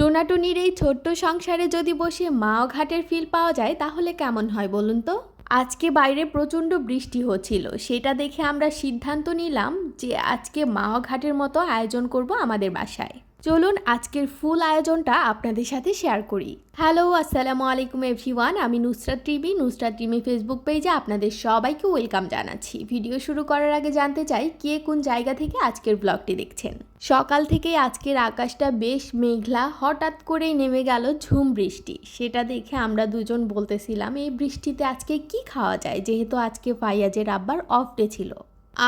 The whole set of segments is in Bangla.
টোনাটুনির এই ছোট্ট সংসারে যদি বসে মাও ঘাটের ফিল পাওয়া যায় তাহলে কেমন হয় বলুন তো। আজকে বাইরে প্রচণ্ড বৃষ্টি হচ্ছিল, সেটা দেখে আমরা সিদ্ধান্ত নিলাম যে আজকে মাও ঘাটের মতো আয়োজন করব আমাদের বাসায়। চলুন আজকের ফুল আয়োজনটা আপনাদের সাথে শেয়ার করি। হ্যালো, আসসালামু আলাইকুম এভরিওয়ান, আমি নুসরাত টিভি ফেসবুক পেজে আপনাদের সবাইকে ওয়েলকাম জানাচ্ছি। ভিডিও শুরু করার আগে জানতে চাই কে কোন জায়গা থেকে আজকের ব্লগটি দেখছেন। সকাল থেকেই আজকের আকাশটা বেশ মেঘলা, হঠাৎ করেই নেমে গেল ঝুম বৃষ্টি। সেটা দেখে আমরা দুজন বলতেছিলাম এই বৃষ্টিতে আজকে কি খাওয়া যায়, যেহেতু আজকে ফাইয়াজের আব্বার অফ ডে ছিল।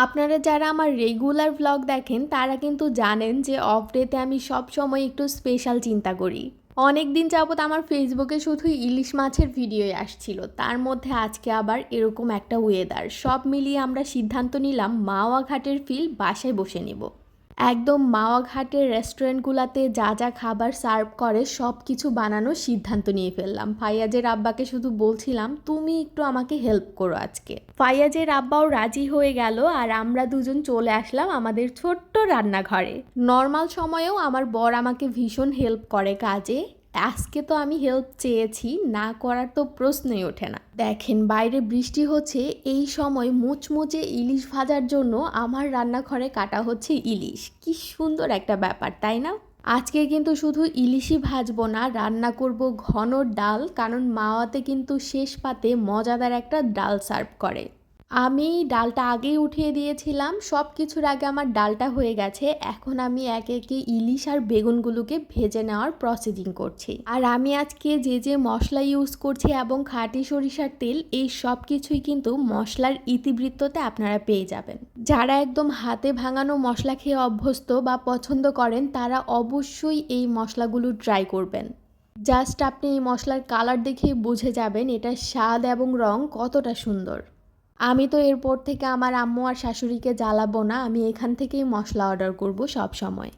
আপনারা যারা আমার রেগুলার ব্লগ দেখেন তারা কিন্তু জানেন যে অফ ডেতে আমি সব সময় একটু স্পেশাল চিন্তা করি। অনেক দিন যাবত আমার ফেসবুকে শুধু ইলিশ মাছের ভিডিওই আসছিল, তার মধ্যে আজকে আবার এরকম একটা ওয়েদার। সব মিলিয়ে আমরা সিদ্ধান্ত নিলাম মাওয়া ঘাটের ফিল বাসায় বসে নেব। একদম মাওয়া ঘাটের রেস্টুরেন্টগুলোতে যা যা খাবার সার্ভ করে সব কিছু বানানোর সিদ্ধান্ত নিয়ে ফেললাম। ফাইয়াজের আব্বাকে শুধু বলছিলাম তুমি একটু আমাকে হেল্প করো আজকে। ফাইয়াজের আব্বাও রাজি হয়ে গেল আর আমরা দুজন চলে আসলাম আমাদের ছোট্ট রান্নাঘরে। নর্মাল সময়েও আমার বর আমাকে ভীষণ হেল্প করে কাজে, আজকে তো আমি হেল্প চেয়েছি, না করার তো প্রশ্নই ওঠে না। দেখেন বাইরে বৃষ্টি হচ্ছে, এই সময় মুচমুচে ইলিশ ভাজার জন্য আমার রান্নাঘরে কাটা হচ্ছে ইলিশ। কি সুন্দর একটা ব্যাপার, তাই না? আজকে কিন্তু শুধু ইলিশই ভাজবো না, রান্না করব ঘন ডাল, কারণ মাওয়াতে কিন্তু শেষ পাতে মজাদার একটা ডাল সার্ভ করে। আমি ডালটা আগেই উঠিয়ে দিয়েছিলাম, সব কিছুর আগে আমার ডালটা হয়ে গেছে। এখন আমি একে একে ইলিশ আর বেগুনগুলোকে ভেজে নেওয়ার প্রসেসিং করছি। আর আমি আজকে যে যে মশলা ইউজ করছি এবং খাঁটি সরিষার তেল, এই সব কিছুই কিন্তু মশলার ইতিবৃত্ততে আপনারা পেয়ে যাবেন। যারা একদম হাতে ভাঙানো মশলা খেয়ে অভ্যস্ত বা পছন্দ করেন তারা অবশ্যই এই মশলাগুলো ট্রাই করবেন। জাস্ট আপনি এই মশলার কালার দেখেই বুঝে যাবেন এটার স্বাদ এবং রং কতটা সুন্দর। আমি তো এরপর থেকে আমার আম্মু আর শাশুড়িকে জ্বালাবো না, আমি এখান থেকেই মশলা অর্ডার করব সব সময়।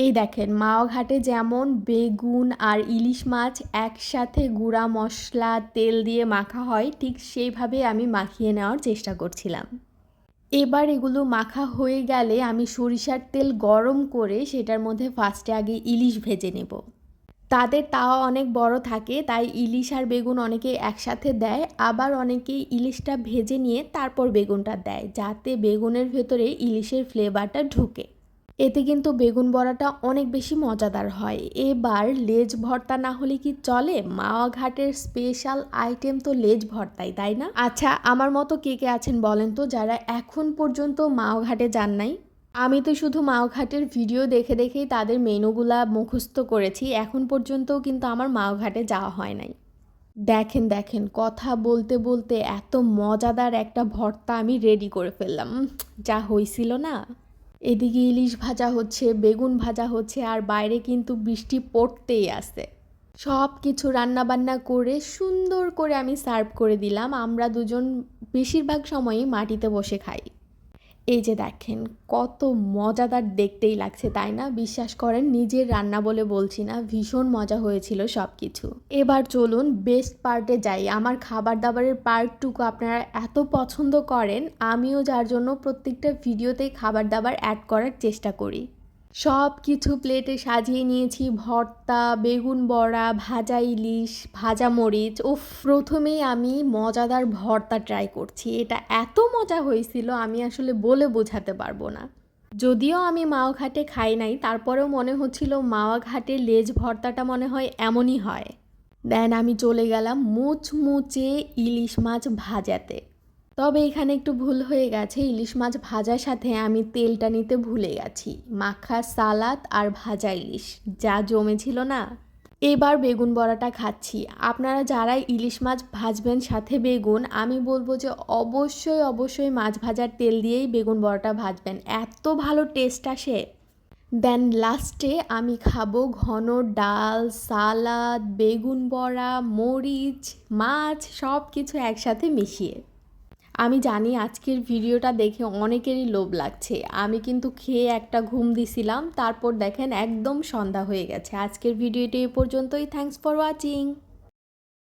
এই দেখেন মাওয়া ঘাটে যেমন বেগুন আর ইলিশ মাছ একসাথে গুঁড়া মশলা তেল দিয়ে মাখা হয়, ঠিক সেইভাবে আমি মাখিয়ে নেওয়ার চেষ্টা করছিলাম। এবার এগুলো মাখা হয়ে গেলে আমি সরিষার তেল গরম করে সেটার মধ্যে ফার্স্টে আগে ইলিশ ভেজে নেব। তাদের তাওয়া অনেক বড় থাকে, তাই ইলিশ আর বেগুন অনেকে একসাথে দেয়, আবার অনেকেই ইলিশটা ভেজে নিয়ে তারপর বেগুনটা দেয়, যাতে বেগুনের ভেতরে ইলিশের ফ্লেভারটা ঢুকে। এতে কিন্তু বেগুন বড়াটা অনেক বেশি মজাদার হয়। এবার লেজ ভর্তা না হলে কি চলে? মাওয়া ঘাটের স্পেশাল আইটেম তো লেজ ভর্তাই, তাই না? আচ্ছা, আমার মতো কে কে আছেন বলেন তো যারা এখন পর্যন্ত মাওয়া ঘাটে যান নাই? আমি তো শুধু মাওয়া ঘাটের ভিডিও দেখে দেখেই তাদের মেনুগুলা মুখস্থ করেছি, এখন পর্যন্তও কিন্তু আমার মাওয়া ঘাটে যাওয়া হয় নাই। দেখেন দেখেন, কথা বলতে বলতে এত মজাদার একটা ভর্তা আমি রেডি করে ফেললাম। যা হয়েছিল না। এদিকে ইলিশ ভাজা হচ্ছে, বেগুন ভাজা হচ্ছে, আর বাইরে কিন্তু বৃষ্টি পড়তেই আছে। সব কিছু রান্নাবান্না করে সুন্দর করে আমি সার্ভ করে দিলাম। আমরা দুজন বেশিরভাগ সময়ই মাটিতে বসে খাই। এই যে দেখেন কত মজাদার দেখতেই লাগছে, তাই না? বিশ্বাস করেন নিজের রান্না বলে বলছি না, ভীষণ মজা হয়েছিল সব কিছু। এবার চলুন বেস্ট পার্টে যাই। আমার খাবার দাবারের পার্টটুকু আপনারা এত পছন্দ করেন, আমিও যার জন্য প্রত্যেকটা ভিডিওতেই খাবার দাবার অ্যাড করার চেষ্টা করি। সব কিছু প্লেটে সাজিয়ে নিয়েছি, ভর্তা, বেগুন বড়া, ভাজা ইলিশ, ভাজা মরিচ। উফ, প্রথমেই আমি মজাদার ভর্তা ট্রাই করছি। এটা এত মজা হয়েছিল আমি আসলে বলে বোঝাতে পারবো না। যদিও আমি মাওয়া ঘাটে খাই নাই, তারপরেও মনে হচ্ছিল মাওয়া ঘাটের লেজ ভর্তাটা মনে হয় এমনই হয়। দেন আমি চলে গেলাম মুচমুচে ইলিশ মাছ ভাজাতে। তবে এখানে একটু ভুল হয়ে গেছে, ইলিশ মাছ ভাজার সাথে আমি তেলটা নিতে ভুলে গেছি। মাখা সালাদ আর ভাজা ইলিশ যা জমেছিল না। এবার বেগুন বড়াটা খাচ্ছি। আপনারা যারা ইলিশ মাছ ভাজবেন সাথে বেগুন, আমি বলবো যে অবশ্যই অবশ্যই মাছ ভাজার তেল দিয়েই বেগুন বড়াটা ভাজবেন, এত ভালো টেস্ট আসে। দেন লাস্টে আমি খাবো ঘন ডাল, সালাদ, বেগুন বড়া, মরিচ, মাছ, সব কিছু একসাথে মিশিয়ে। আমি জানি আজকের ভিডিওটা দেখে অনেকেরই লোভ লাগছে। আমি কিন্তু খেয়ে একটা ঘুম দিছিলাম, তারপর দেখেন একদম সন্ধ্যা হয়ে গেছে। আজকের ভিডিওটি এ পর্যন্তই। Thanks for watching.